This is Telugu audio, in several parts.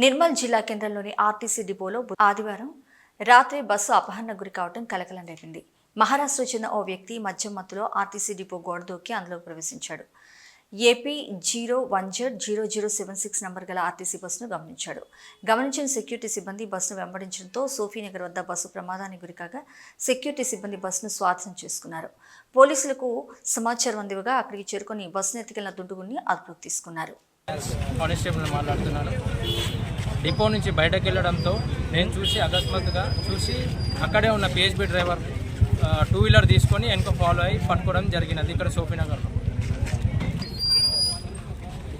నిర్మల్ జిల్లా కేంద్రంలోని ఆర్టీసీ డిపోలో ఆదివారం రాత్రి బస్సు అపహరణ గురి కావడం కలకలం రేపింది. మహారాష్ట్ర చెందిన ఓ వ్యక్తి మద్యం మత్తులో ఆర్టీసీ డిపో గోడ దూకి అందులో ప్రవేశించాడు. ఏపీ 01Z0076 నంబర్ గల ఆర్టీసీ బస్సును గమనించిన సెక్యూరిటీ సిబ్బంది బస్సును వెంబడించడంతో సోఫీనగర్ వద్ద బస్సు ప్రమాదానికి గురికాగా సెక్యూరిటీ సిబ్బంది బస్సును స్వాధీనం చేసుకున్నారు. పోలీసులకు సమాచారం అందివగా అక్కడికి చేరుకుని బస్సును ఎత్తుకెళ్లిన దుండగుల్ని అదుపులోకి తీసుకున్నారు. కానిస్టేబుల్ మాట్లాడుతున్నాను. డిపో నుంచి బయటకు వెళ్ళడంతో నేను అకస్మాత్తుగా చూసి అక్కడే ఉన్న పిహెచ్బి డ్రైవర్ 2 వీలర్ తీసుకొని వెనుక ఫాలో అయ్యి పట్టుకోవడం జరిగినది. ఇక్కడ సోఫీనగర్లో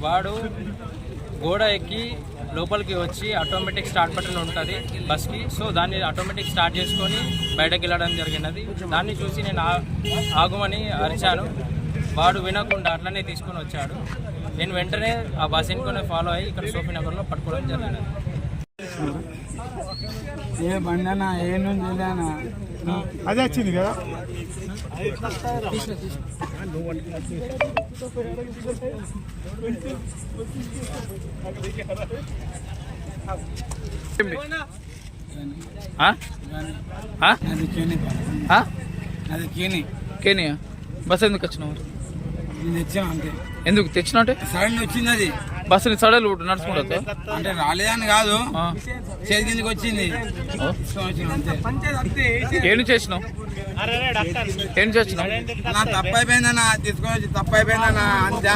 వాడు గోడ ఎక్కి లోపలికి వచ్చి ఆటోమేటిక్ స్టార్ట్ బటన్ ఉంటుంది బస్కి. సో దాన్ని ఆటోమేటిక్ స్టార్ట్ చేసుకొని బయటకు వెళ్ళడం జరిగినది. దాన్ని చూసి నేను ఆగుమని అరిచాను. వాడు వినకుండా అట్లనే తీసుకొని వచ్చాడు. నేను వెంటనే ఆ బస్ ఎన్నుకొని ఫాలో అయ్యి ఇక్కడ సోఫీనగర్లో పట్టుకోవడం జరిగినది. ఏ బండనా ఏ నుంచి అదే వచ్చింది కదా. అది కేనియా బస్ ఎందుకు వచ్చినావు? అంతే. ఎందుకు తెచ్చినా అంటే సడన్ వచ్చింది. అది బస్సుని సడన్ నడుచుకుంటా అంటే రాలేదని కాదు, చేతి కిందకి వచ్చింది. ఏం చేసినావు? ఏం చేసినావు? నా తప్పు అయిపోయిందన్నా, తీసుకొని వచ్చి తప్పు అయిపోయిందన్నా. అంతే